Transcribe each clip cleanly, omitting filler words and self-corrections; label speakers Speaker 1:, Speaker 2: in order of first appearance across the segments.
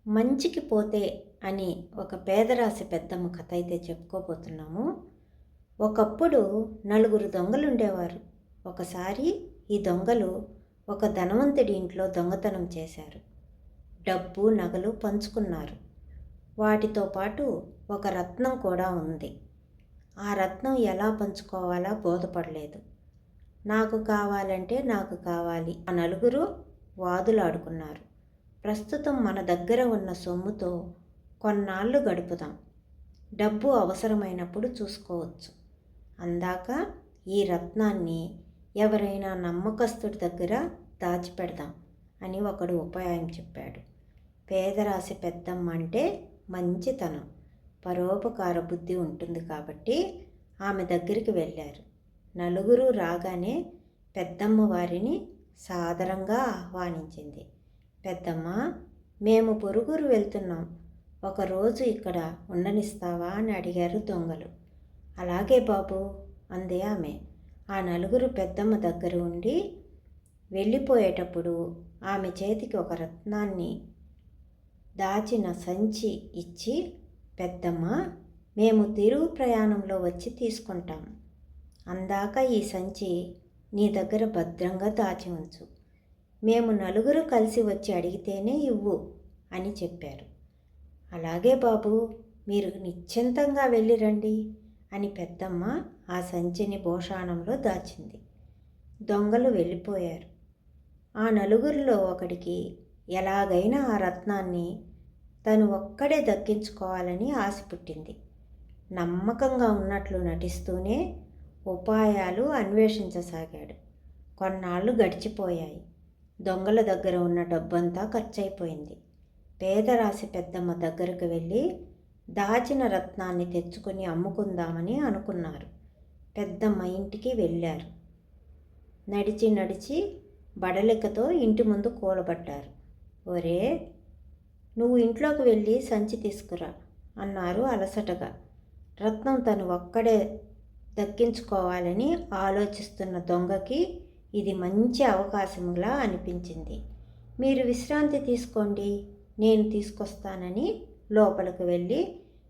Speaker 1: మంచికి పోతే అని ఒక పేదరాశి పెద్దమ్మ కథ అయితే చెప్పుకోబోతున్నాము. ఒకప్పుడు నలుగురు దొంగలు ఉండేవారు. ఒకసారి ఈ దొంగలు ఒక ధనవంతుడి ఇంట్లో దొంగతనం చేశారు. డబ్బు నగలు పంచుకున్నారు. వాటితో పాటు ఒక రత్నం కూడా ఉంది. ఆ రత్నం ఎలా పంచుకోవాలా బోధపడలేదు. నాకు కావాలంటే నాకు కావాలి ఆ నలుగురు వాదులాడుకున్నారు. ప్రస్తుతం మన దగ్గర ఉన్న సొమ్ముతో కొన్నాళ్ళు గడుపుదాం, డబ్బు అవసరమైనప్పుడు చూసుకోవచ్చు. అందాక ఈ రత్నాన్ని ఎవరైనా నమ్మకస్తుడి దగ్గర దాచిపెడదాం అని ఒకడు ఉపాయం చెప్పాడు. పేదరాశి పెద్దమ్మ అంటే మంచితనం, పరోపకార బుద్ధి ఉంటుంది కాబట్టి ఆమె దగ్గరికి వెళ్ళారు. నలుగురు రాగానే పెద్దమ్మ వారిని సాదరంగా ఆహ్వానించింది. పెద్దమ్మ, మేము పొరుగురు వెళ్తున్నాం, ఒకరోజు ఇక్కడ ఉండనిస్తావా అని అడిగారు దొంగలు. అలాగే బాబు అంది ఆమె. ఆ నలుగురు పెద్దమ్మ దగ్గర ఉండి వెళ్ళిపోయేటప్పుడు ఆమె చేతికి ఒక రత్నాన్ని దాచిన సంచి ఇచ్చి, పెద్దమ్మ, మేము తిరుగు ప్రయాణంలో వచ్చి తీసుకుంటాము. అందాక ఈ సంచి నీ దగ్గర భద్రంగా దాచి ఉంచు. మేము నలుగురు కలిసి వచ్చి అడిగితేనే ఇవ్వు అని చెప్పారు. అలాగే బాబు, మీరు నిశ్చింతంగా వెళ్ళిరండి అని పెద్దమ్మ ఆ సంచిని భోషాణంలో దాచింది. దొంగలు వెళ్ళిపోయారు. ఆ నలుగురిలో ఒకడికి ఎలాగైనా ఆ రత్నాన్ని తను ఒక్కడే దక్కించుకోవాలని ఆశ పుట్టింది. నమ్మకంగా ఉన్నట్లు నటిస్తూనే ఉపాయాలు అన్వేషించసాగాడు. కొన్నాళ్ళు గడిచిపోయాయి. దొంగల దగ్గర ఉన్న డబ్బంతా ఖర్చయిపోయింది. పేదరాశి పెద్దమ్మ దగ్గరకు వెళ్ళి దాచిన రత్నాన్ని తెచ్చుకొని అమ్ముకుందామని అనుకున్నారు. పెద్దమ్మ ఇంటికి వెళ్ళారు. నడిచి నడిచి బడలికతో ఇంటి ముందు కూలబడ్డారు. ఒరే, నువ్వు ఇంట్లోకి వెళ్ళి సంచి తీసుకురా అన్నారు అలసటగా. రత్నం తను ఒక్కడే దక్కించుకోవాలని ఆలోచిస్తున్న దొంగకి ఇది మంచి అవకాశంలా అనిపించింది. మీరు విశ్రాంతి తీసుకోండి, నేను తీసుకొస్తానని లోపలికి వెళ్ళి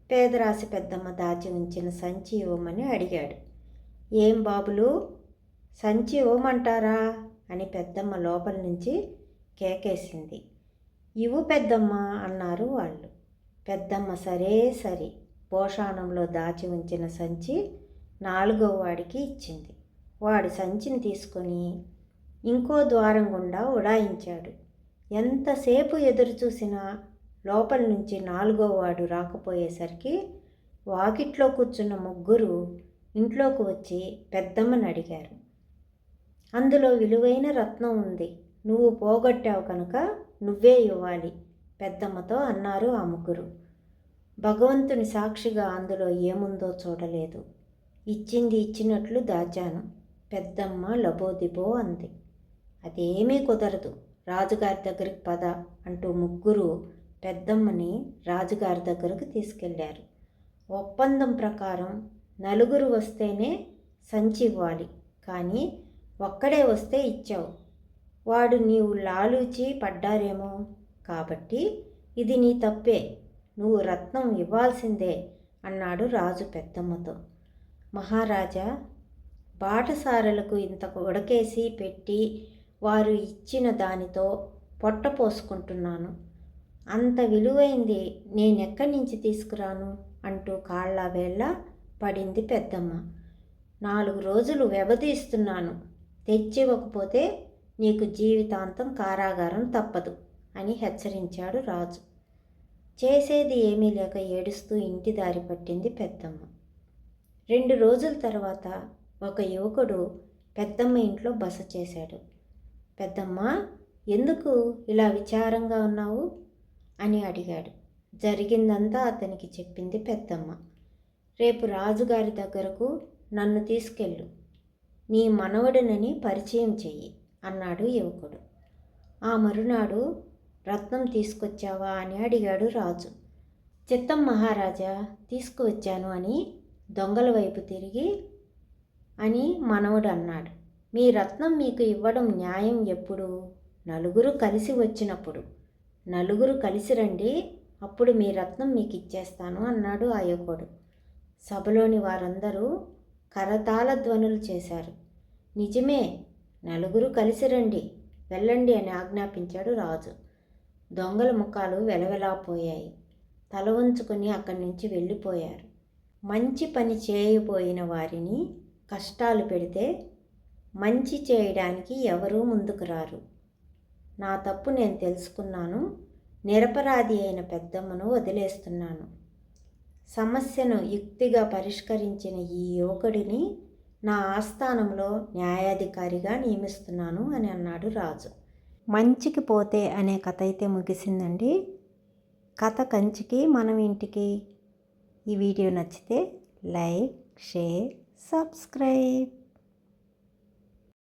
Speaker 1: పేదరాశి పెద్దమ్మ దాచి ఉంచిన సంచి ఇవ్వమని అడిగాడు. ఏం బాబులు, సంచి ఇవ్వమంటారా అని పెద్దమ్మ లోపల నుంచి కేకేసింది. ఇవ్వు పెద్దమ్మ అన్నారు వాళ్ళు. పెద్దమ్మ సరే సరి భోషాణంలో దాచి ఉంచిన సంచి నాలుగో వాడికి ఇచ్చింది. వాడు సంచిని తీసుకొని ఇంకో ద్వారం గుండా ఉడాయించాడు. ఎంతసేపు ఎదురు చూసినా లోపల నుంచి నాలుగో వాడు రాకపోయేసరికి వాకిట్లో కూర్చున్న ముగ్గురు ఇంట్లోకి వచ్చి పెద్దమ్మని అడిగారు. అందులో విలువైన రత్నం ఉంది, నువ్వు పోగొట్టావు కనుక నువ్వే ఇవ్వాలి పెద్దమ్మతో అన్నారు ఆ ముగ్గురు. భగవంతుని సాక్షిగా అందులో ఏముందో చూడలేదు. ఇచ్చింది ఇచ్చినట్లు దాచాను. పెద్దమ్మ లబోదిబో అంది. అదేమీ కుదరదు, రాజుగారి దగ్గరికి పద అంటూ ముగ్గురు పెద్దమ్మని రాజుగారి దగ్గరకు తీసుకెళ్లారు. ఒప్పందం ప్రకారం నలుగురు వస్తేనే సంచి ఇవ్వాలి, కానీ ఒక్కడే వస్తే ఇచ్చావు. వాడు నీవు లాలూచి పడ్డారేమో, కాబట్టి ఇది నీ తప్పే, నువ్వు రత్నం ఇవ్వాల్సిందే అన్నాడు రాజు పెద్దమ్మతో. మహారాజా, బాటసారులకు ఇంత ఉడకేసి పెట్టి వారు ఇచ్చిన దానితో పొట్ట పోసుకుంటున్నాను. అంత విలువైంది నేనెక్కడి నుంచి తీసుకురాను అంటూ కాళ్ళ వేళ్ళ పడింది పెద్దమ్మ. 4 రోజులు వ్యవధి ఇస్తున్నాను, తెచ్చివ్వకపోతే నీకు జీవితాంతం కారాగారం తప్పదు అని హెచ్చరించాడు రాజు. చేసేది ఏమీ లేక ఏడుస్తూ ఇంటి దారి పట్టింది పెద్దమ్మ. 2 రోజుల తర్వాత ఒక యువకుడు పెద్దమ్మ ఇంట్లో బస చేశాడు. పెద్దమ్మ, ఎందుకు ఇలా విచారంగా ఉన్నావు అని అడిగాడు. జరిగిందంతా అతనికి చెప్పింది పెద్దమ్మ. రేపు రాజుగారి దగ్గరకు నన్ను తీసుకెళ్ళు, నీ మనవడినని పరిచయం చెయ్యి అన్నాడు యువకుడు. ఆ మరునాడు రత్నం తీసుకొచ్చావా అని అడిగాడు రాజు. చిత్తం మహారాజా, తీసుకువచ్చాను అని దొంగల వైపు తిరిగి అని మనవడు అన్నాడు. మీ రత్నం మీకు ఇవ్వడం న్యాయం ఎప్పుడు? నలుగురు కలిసి వచ్చినప్పుడు. నలుగురు కలిసి రండి, అప్పుడు మీ రత్నం మీకు ఇచ్చేస్తాను అన్నాడు ఆ యువకుడు. సభలోని వారందరూ కరతాళ ధ్వనులు చేశారు. నిజమే, నలుగురు కలిసి రండి, వెళ్ళండి అని ఆజ్ఞాపించాడు రాజు. దొంగల ముఖాలు వెలవెలాపోయాయి. తల వంచుకొని అక్కడి నుంచి వెళ్ళిపోయారు. మంచి పని చేయబోయిన వారిని కష్టాలు పెడితే మంచి చేయడానికి ఎవరూ ముందుకు రారు. నా తప్పు నేను తెలుసుకున్నాను. నిరపరాధి అయిన పెద్దమ్మను వదిలేస్తున్నాను. సమస్యను యుక్తిగా పరిష్కరించిన ఈ యువకుడిని నా ఆస్థానంలో న్యాయాధికారిగా నియమిస్తున్నాను అని అన్నాడు రాజు. మంచికి పోతే అనే కథ అయితే ముగిసిందండి. కథ కంచికి మనం ఇంటికి. ఈ వీడియో నచ్చితే లైక్, షేర్, సబ్స్క్రైబ్.